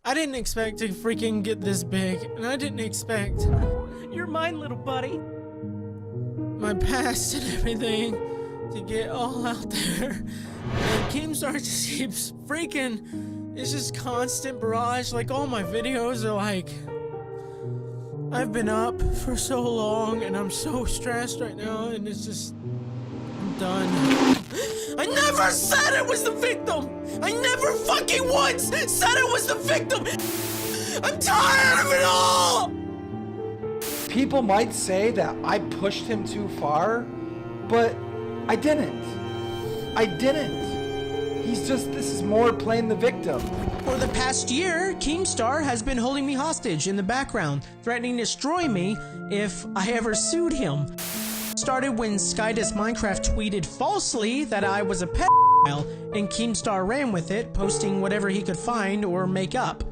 I didn't expect to freaking get this big, and I didn't expect You're mine, little buddy. my past and everything to get all out there. And Keemstar just keeps freaking, it's just constant barrage. Like, all my videos are like, I've been up for so long and I'm so stressed right now, and it's just, I'm done. I never said it was the victim! I never fucking once said it was the victim! I'm tired of it all! People might say that I pushed him too far, but I didn't. I didn't. He's just, this is more playing the victim. For the past year, Keemstar has been holding me hostage in the background, threatening to destroy me if I ever sued him. Started when Skydoes Minecraft tweeted falsely that I was a pedophile, and Keemstar ran with it, posting whatever he could find or make up.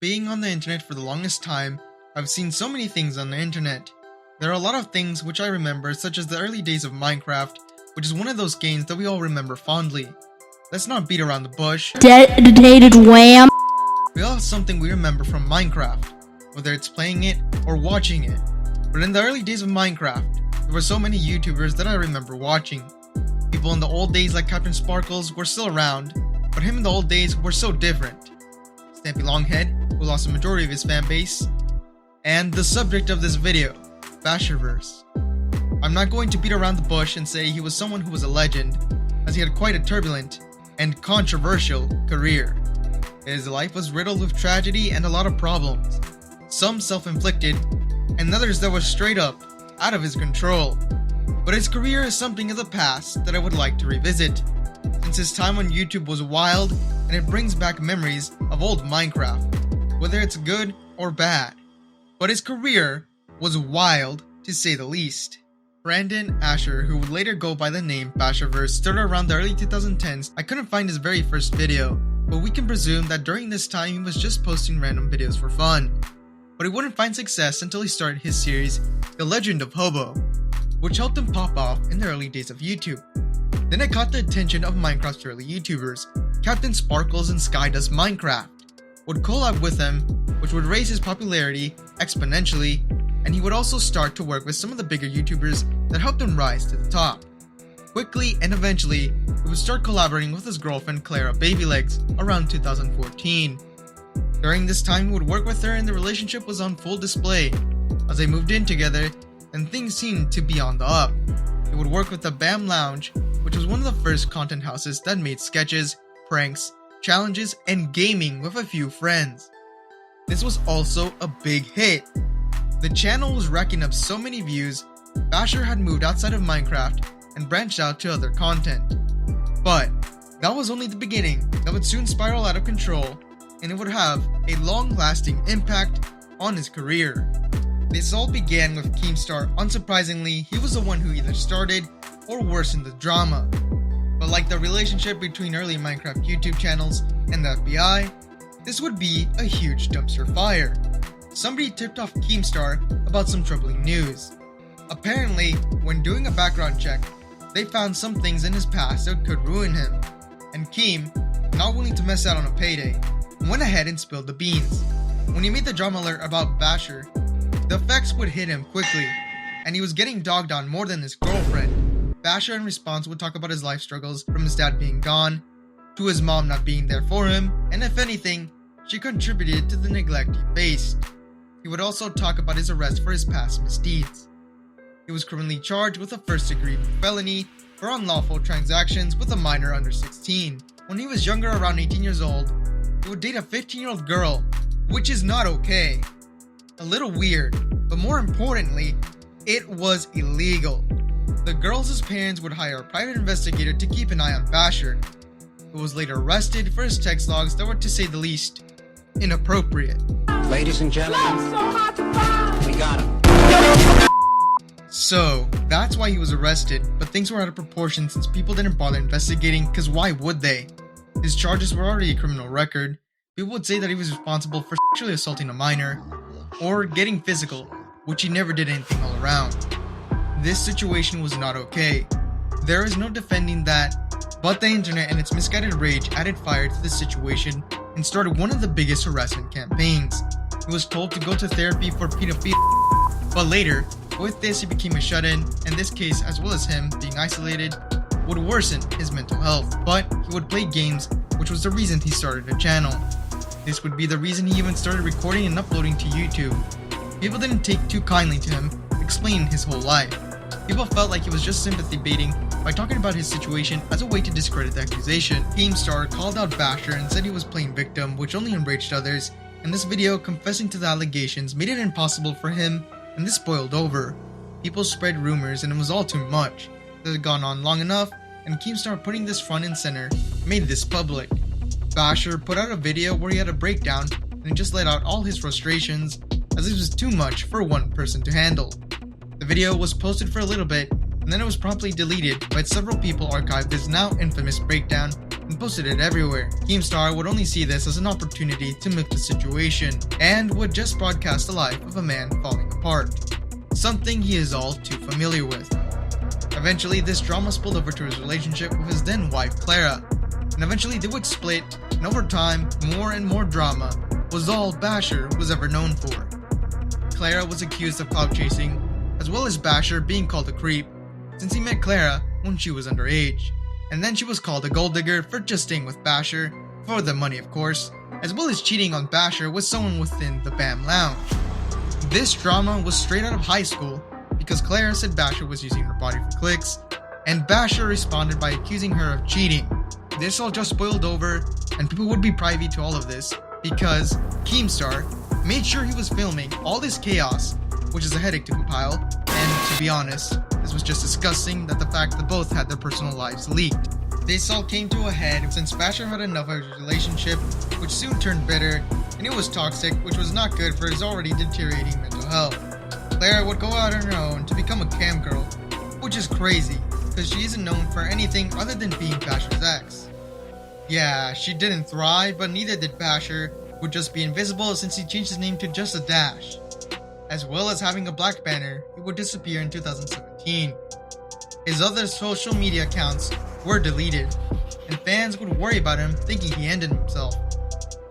Being on the internet for the longest time, I've seen so many things on the internet. There are a lot of things which I remember, such as the early days of Minecraft, which is one of those games that we all remember fondly. Let's not beat around the bush. Detonated wham. We all have something we remember from Minecraft, whether it's playing it or watching it. But in the early days of Minecraft, there were so many YouTubers that I remember watching. People in the old days like Captain Sparkles were still around, but him in the old days were so different. Stampy Longhead, who lost the majority of his fan base, and the subject of this video, Bashurverse. I'm not going to beat around the bush and say he was someone who was a legend, as he had quite a turbulent and controversial career. His life was riddled with tragedy and a lot of problems, some self-inflicted, and others that were straight up out of his control. But his career is something of the past that I would like to revisit, since his time on YouTube was wild and it brings back memories of old Minecraft, whether it's good or bad. But his career was wild, to say the least. Brandon Asher, who would later go by the name Bashurverse, started around the early 2010s. I couldn't find his very first video, but we can presume that during this time he was just posting random videos for fun. But he wouldn't find success until he started his series, The Legend of Hobo, which helped him pop off in the early days of YouTube. Then it caught the attention of Minecraft's early YouTubers. Captain Sparkles and Skydoes Minecraft would collab with him, which would raise his popularity exponentially, and he would also start to work with some of the bigger YouTubers that helped him rise to the top. Quickly and eventually, he would start collaborating with his girlfriend Clara Babylegs around 2014. During this time, he would work with her and the relationship was on full display. As they moved in together, and things seemed to be on the up. He would work with the BAHMLounge, which was one of the first content houses that made sketches, pranks, challenges, and gaming with a few friends. This was also a big hit. The channel was racking up so many views, Basher had moved outside of Minecraft and branched out to other content. But that was only the beginning. That would soon spiral out of control, and it would have a long-lasting impact on his career. This all began with Keemstar. Unsurprisingly, he was the one who either started or worsened the drama. But like the relationship between early Minecraft YouTube channels and the FBI, this would be a huge dumpster fire. Somebody tipped off Keemstar about some troubling news. Apparently, when doing a background check, they found some things in his past that could ruin him, and Keem, not willing to mess out on a payday, went ahead and spilled the beans. When he made the drama alert about Basher, the effects would hit him quickly, and he was getting dogged on more than his girlfriend. Basher in response would talk about his life struggles, from his dad being gone, to his mom not being there for him, and if anything, she contributed to the neglect he faced. He would also talk about his arrest for his past misdeeds. He was criminally charged with a first-degree felony for unlawful transactions with a minor under 16. When he was younger, around 18 years old, he would date a 15-year-old girl, which is not okay. A little weird, but more importantly, it was illegal. The girl's parents would hire a private investigator to keep an eye on Basher, who was later arrested for his text logs that were, to say the least, inappropriate. Ladies and gentlemen, we got him. So, that's why he was arrested, but things were out of proportion since people didn't bother investigating, cause why would they? His charges were already a criminal record. People would say that he was responsible for sexually assaulting a minor, or getting physical, which he never did anything all around. This situation was not okay. There is no defending that, but the internet and its misguided rage added fire to this situation and started one of the biggest harassment campaigns. He was told to go to therapy for pedophilia, but later, with this he became a shut-in, and this case, as well as him being isolated, would worsen his mental health, but he would play games, which was the reason he started a channel. This would be the reason he even started recording and uploading to YouTube. People didn't take too kindly to him explaining his whole life. People felt like he was just sympathy baiting by talking about his situation as a way to discredit the accusation. Keemstar called out Basher and said he was playing victim, which only enraged others, and this video confessing to the allegations made it impossible for him, and this boiled over. People spread rumors and it was all too much. It had gone on long enough, and Keemstar putting this front and center made this public. Basher put out a video where he had a breakdown and he just let out all his frustrations, as it was too much for one person to handle. The video was posted for a little bit, and then it was promptly deleted, but several people archived this now infamous breakdown and posted it everywhere. Keemstar would only see this as an opportunity to milk the situation, and would just broadcast the life of a man falling apart. Something he is all too familiar with. Eventually, this drama spilled over to his relationship with his then wife Clara, and eventually they would split, and over time, more and more drama was all Basher was ever known for. Clara was accused of clout chasing, as well as Basher being called a creep, since he met Clara when she was underage, and then she was called a gold digger for just staying with Basher, for the money of course, as well as cheating on Basher with someone within the BAHMLounge. This drama was straight out of high school, because Clara said Basher was using her body for clicks, and Basher responded by accusing her of cheating. This all just boiled over, and people would be privy to all of this, because Keemstar made sure he was filming all this chaos, which is a headache to compile, and to be honest, this was just disgusting that the fact that both had their personal lives leaked. This all came to a head since Basher had enough of his relationship, which soon turned bitter, and it was toxic, which was not good for his already deteriorating mental health. Clara would go out on her own to become a cam girl, which is crazy, because she isn't known for anything other than being Basher's ex. Yeah, she didn't thrive, but neither did Basher, who would just be invisible since he changed his name to just a dash. As well as having a black banner, he would disappear in 2017. His other social media accounts were deleted, and fans would worry about him thinking he ended himself.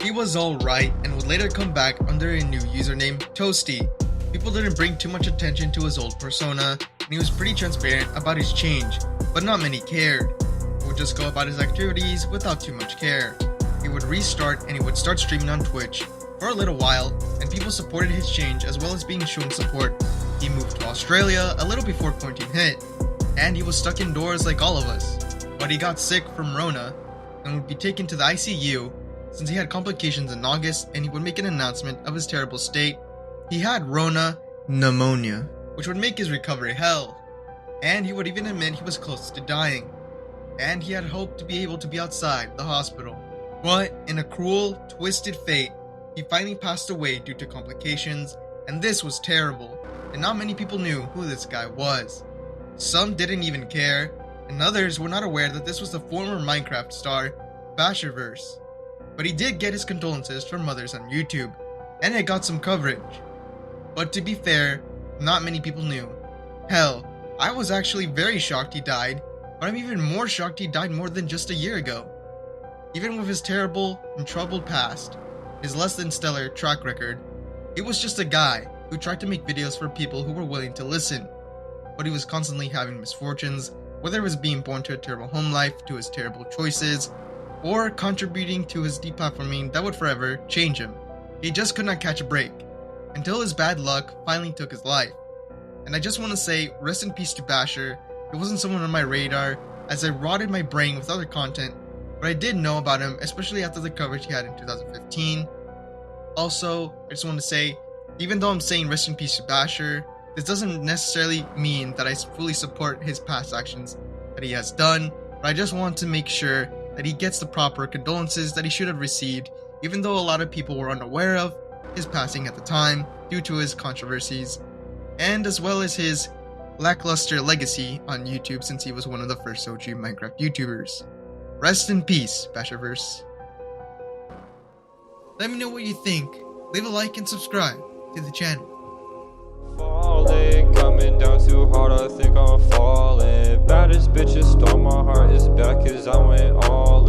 He was alright and would later come back under a new username, Toasty. People didn't bring too much attention to his old persona, and he was pretty transparent about his change, but not many cared. He would just go about his activities without too much care. He would restart and he would start streaming on Twitch for a little while, and people supported his change as well as being shown support. He moved to Australia a little before quarantine hit, and he was stuck indoors like all of us. But he got sick from Rona and would be taken to the ICU since he had complications in August, and he would make an announcement of his terrible state. He had Rona pneumonia, which would make his recovery hell, and he would even admit he was close to dying, and he had hoped to be able to be outside the hospital. But in a cruel, twisted fate, he finally passed away due to complications, and this was terrible, and not many people knew who this guy was. Some didn't even care, and others were not aware that this was the former Minecraft star, Bashurverse. But he did get his condolences from others on YouTube, and it got some coverage. But to be fair, not many people knew. Hell, I was actually very shocked he died, but I'm even more shocked he died more than just a year ago. Even with his terrible and troubled past, his less than stellar track record, he was just a guy who tried to make videos for people who were willing to listen. But he was constantly having misfortunes, whether it was being born to a terrible home life, to his terrible choices, or contributing to his deplatforming that would forever change him. He just could not catch a break, until his bad luck finally took his life. And I just want to say, rest in peace to Basher. It wasn't someone on my radar, as I rotted my brain with other content, but I did know about him, especially after the coverage he had in 2015. Also, I just want to say, even though I'm saying rest in peace to Basher, this doesn't necessarily mean that I fully support his past actions that he has done, but I just want to make sure that he gets the proper condolences that he should have received, even though a lot of people were unaware of his passing at the time due to his controversies, and as well as his lackluster legacy on YouTube since he was one of the first OG Minecraft YouTubers. Rest in peace, Bashurverse. Let me know what you think. Leave a like and subscribe to the channel. I think I'm falling. Baddest bitches stole my heart, it's back cause I went all in.